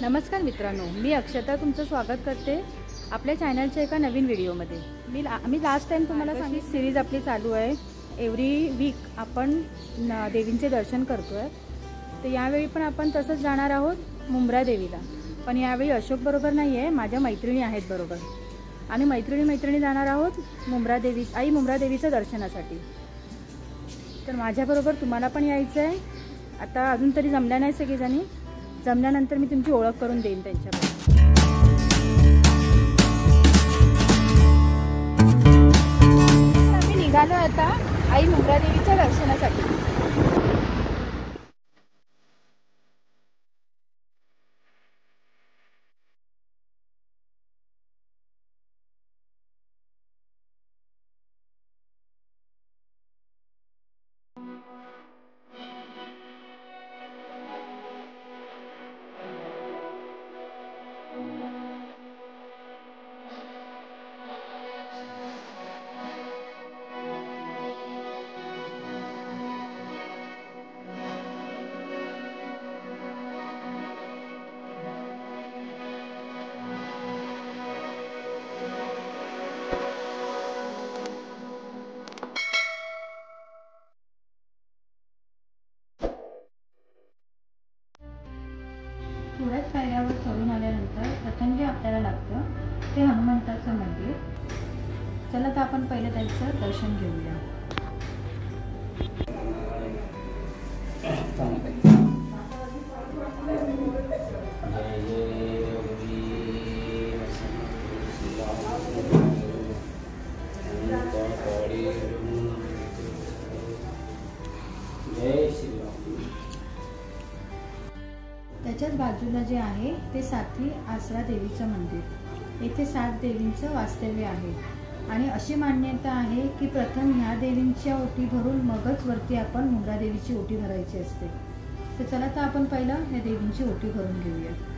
नमस्कार मित्रांनो, मी अक्षता तुमचं स्वागत करते आपल्या चॅनलच्या एका नवीन व्हिडिओमध्ये। मी लास्ट टाइम तुम्हाला सांगितलं सीरीज आपली चालू आहे। एव्हरी वीक आपण देवींचे दर्शन करतोय। तर यावेळी पण आपण तसंच जाणार आहोत मुंब्रा देवीला। पण यावेळी अशोक बरोबर नाही आहे, माझ्या मैत्रिणी आहेत बरोबर। आणि मैत्रिणी जाणार आहोत मुंब्रा देवीच्या दर्शनासाठी। तर माझ्याबरोबर तुम्हाला पण यायचं आहे। आता अजून तरी जमल्या नाही सगळीजणी, जमल्यानंतर मी तुमची ओळख करून देईन त्यांच्याबरोबर। आम्ही निघालो आता आई मुंब्रा देवीच्या दर्शनासाठी। थोड्याच पायऱ्यावर चढून आल्यानंतर प्रथम जे आपल्याला लागतं ते हनुमंताचं मंदिर। चला तर आपण पहिले त्याचं दर्शन घेऊया। त्याच्याच बाजूला जे आहे ते साथी आसरा देवीचं मंदिर। येथे 7 देवींचं वास्तव्य आहे आणि अशी मान्यता आहे की प्रथम ह्या देवींच्या ओटी भरून मगच वरती आपण मुंब्रा देवीची ओटी भरायची असते। तर चला तर आपण पहिला ह्या देवींची ओटी भरून घेऊया।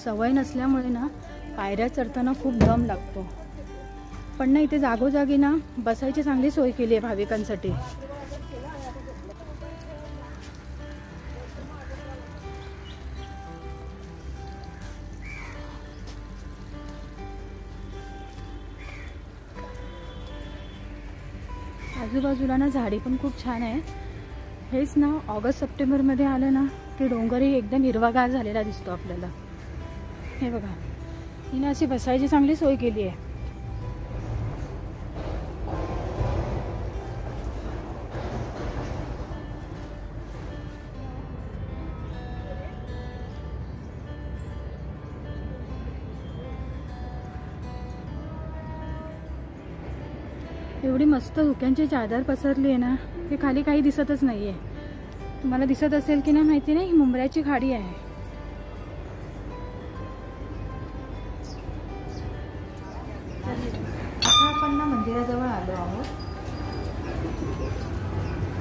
सवय नसल्यामुळे ना पायऱ्या चढताना खूप दम लागतो। पण ना इथे जागोजागी ना बसायची चांगली सोय केली आहे भाविकांसाठी। आजूबाजूला ना झाडी पण खूप छान आहे। हेच ना ऑगस्ट सप्टेंबर मध्ये आलं ना की डोंगरही एकदम हिरवागार झालेला दिसतो आपल्याला। हे बघा, हिने अशी बसायची चांगली सोय केली आहे। एवढी मस्त धुक्यांची चादर पसरली आहे ना की खाली काही दिसतच नाहीये। तुम्हाला दिसत असेल की नाही माहिती नाही, मुंब्र्याची खाडी आहे। आपण ना मंदिराजवळ आलो आहोत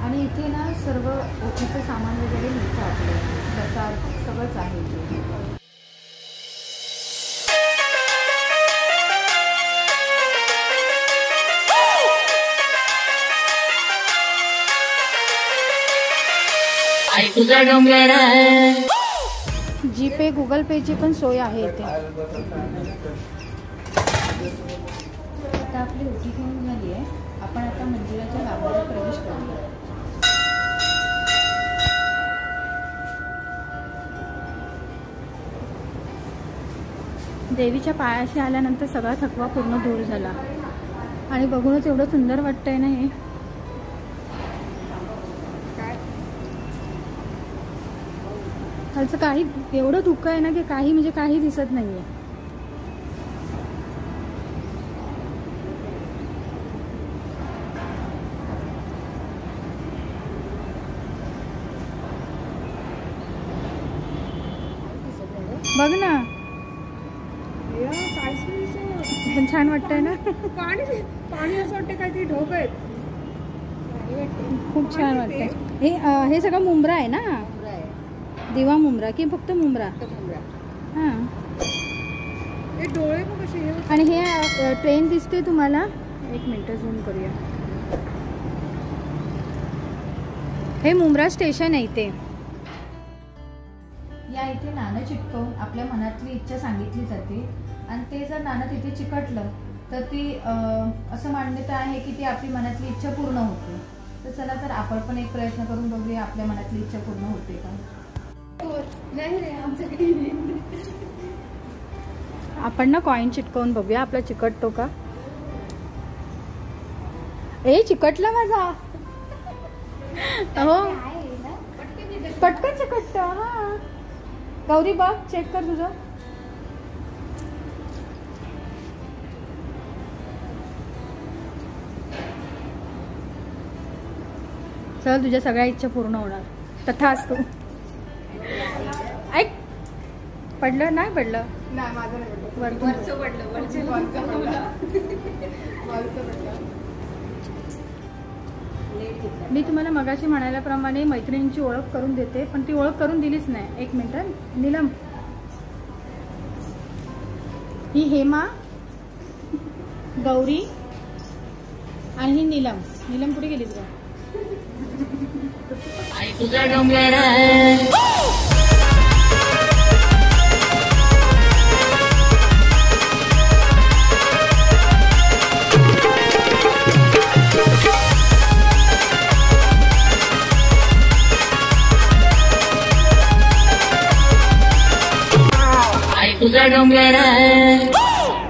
आणि इथे ना सर्व ओटीचं सामान वगैरे मिळतं आपल्याला, प्रसाद सगळंच आहे इथे। जीपे गुगल पेची पण सोय आहे इथे। आता आपली ओटी घेऊन झाली आहे, आपण आता मंदिराच्या गाभाऱ्यात प्रवेश करूया। देवीच्या पायाशी आल्यानंतर सगळा थकवा पूर्ण दूर झाला आणि बघूनच एवढं सुंदर वाटतंय ना हे। खालचं काही एवढं धुकं आहे ना की काही दिसत नाहीये। बघ ना, छान वाटतंय ना। पाणी असं वाटतं काहीतरी ढोक आहेत। खूप छान वाटतं. हे सगळं मुंब्रा आहे ना, दिवा मुंब्रा की फक्त मुंब्रा? हां. डोळे पण कसे. आणि हे ट्रेन दिसते तुम्हाला, एक मिनटं झूम करूया. हे मुंब्रा स्टेशन आहे इथे. या इथे नाणं चिटकवून आपल्या मनातली इच्छा सांगितली जाते आणि ते जर नाणं तिथे चिकटलं तर ती असं मान्यता आहे की ती आपली मनातली इच्छा पूर्ण होते. तर चला तर आपण पण एक प्रयत्न करून बघूया आपल्या मनातली इच्छा पूर्ण होते का. आपण ना कॉइन चिटकवून बघूया आपला चिकटतो का. ए चिकटला माझा. हो पटकन चिकटत. हा गौरी बघ, चेक कर तुझं. चल तुझ्या सगळ्या इच्छा पूर्ण होणार. तथा असतो. ऐक, पडलं नाही पडलं? नाही माझं नाही पडलं. वरचं पडलं. मी तुम्हाला मगाशी म्हणाल्याप्रमाणे मैत्रिणींची ओळख करून देते, पण ती ओळख करून दिलीच नाही. एक मिनिट. नीलम, ही हेमा, गौरी आणि ही नीलम. नीलम कुठे गेलीस का? तुझा डोंगर,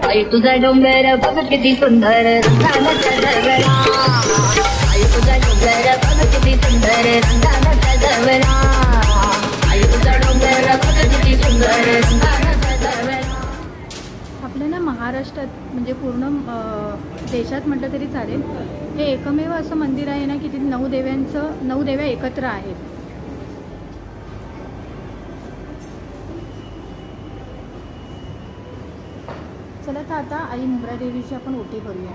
आई तुझा डोंगर बघ किती सुंदर रंगाचा दगडा. आई तुझा डोंगर बघ किती सुंदर रंगाचा दगडा. आई तुझा डोंगर बघ किती सुंदर रंगाचा दगडा. आपल्या ना महाराष्ट्रात म्हणजे पूर्ण देशात म्हटलं तरी चालेल, हे एकमेव असं मंदिर आहे ना की तिथे 9 देव्या एकत्र आहेत. चला तर आता आई मुंब्रा देवीची आपण ओटी करूया.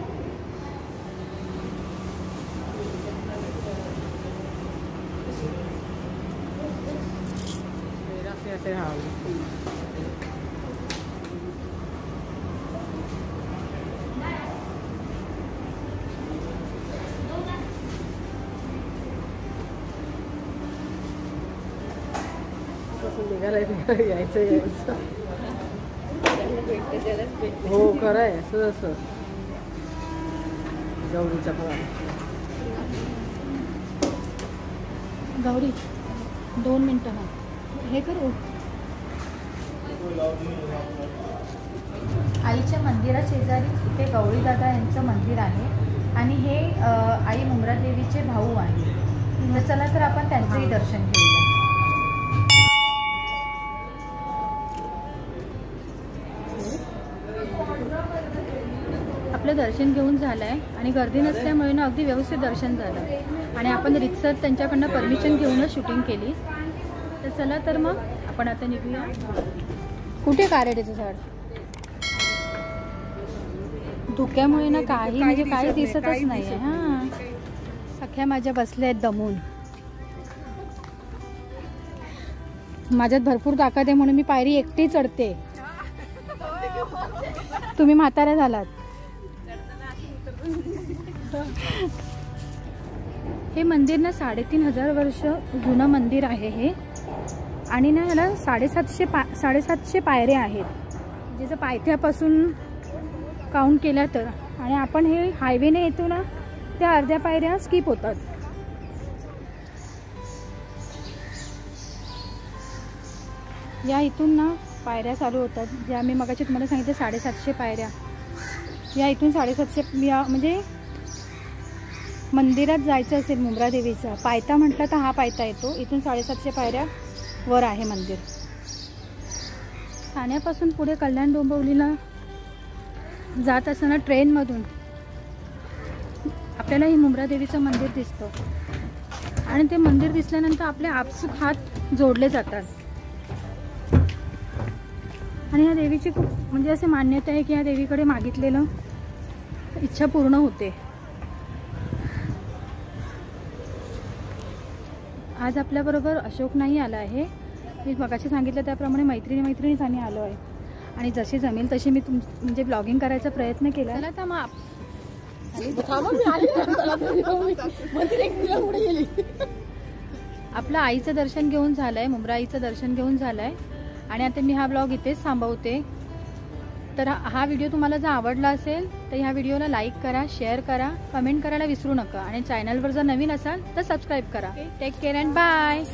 यायचं हो खरंय. असं गौरीचा फळा. गौरी 2 मिनटं. हा हे करू. आईच्या मंदिरा शेजारीच इथे गौरी दादा यांचं मंदिर आहे आणि हे आई मुंब्रा देवीचे भाऊ आहे. तर चला तर आपण त्यांचंही दर्शन घेऊया. आपलं दर्शन घेऊन झालं आहे आणि गर्दी नसल्यामुळे ना अगदी व्यवस्थित दर्शन झालं आणि आपण रितसर त्यांच्याकडनं परमिशन घेऊनच शूटिंग केली. तर चला तर मग आपण आता निघूया. कुठे कारडेचं झाड? धुक्यामुळे ना काही म्हणजे काही दिसतच नाही आहे. हां सख्या माझ्या बसल्या आहेत दमून. माझ्यात भरपूर ताकद आहे म्हणून मी पायरी एकटी चढते. तुम्ही म्हाताऱ्या झालात. हे मंदिर ना 3500 वर्ष जुनं मंदिर आहे हे आणि ना ह्याला 750 पायऱ्या आहेत. म्हणजे जर पायथ्यापासून काउंट केल्या तर, आणि आपण हे हायवेने येतो ना त्या अर्ध्या पायऱ्या स्किप होतात. या इथून ना पायऱ्या चालू होतात, ज्या मी मगाशी तुम्हाला सांगितलं 750 पायऱ्या. या इथून 750 या म्हणजे मंदिरात जायचं असेल मुंब्रा देवीचा पायथा म्हटलं तर हा पायथा येतो. इथून 750 पायऱ्या वर आहे मंदिर. ठाण्यापासून पुढे कल्याण डोंबिवलीला जात असताना ट्रेनमधून आपल्याला ही मुंब्रा देवीचं मंदिर दिसतं आणि ते मंदिर दिसल्यानंतर आपले आपसूक हात जोडले जातात. आणि ह्या देवीची खूप म्हणजे असे मान्यता आहे की ह्या देवीकडे मागितलेलं इच्छा पूर्ण होते. आज आपल्याबरोबर अशोक नाही आला आहे. मी मगाशी सांगितलं त्याप्रमाणे मैत्रिणीच आम्ही आलो आहे. आणि जशी जमेल तशी मी म्हणजे ब्लॉगिंग करायचा प्रयत्न केला. चला तर मग आपलं आईचं दर्शन घेऊन झालंय, मुंब्रा आईचं दर्शन घेऊन झालंय. आणि आता मी हा ब्लॉग इथेच थांबवते. तर हा व्हिडिओ तुम्हाला जर आवडला असेल तर ह्या व्हिडिओला लाईक करा, शेअर करा, कमेंट करायला विसरू नका. आणि चॅनलवर जर नवीन असाल तर सबस्क्राईब करा. Take care and bye.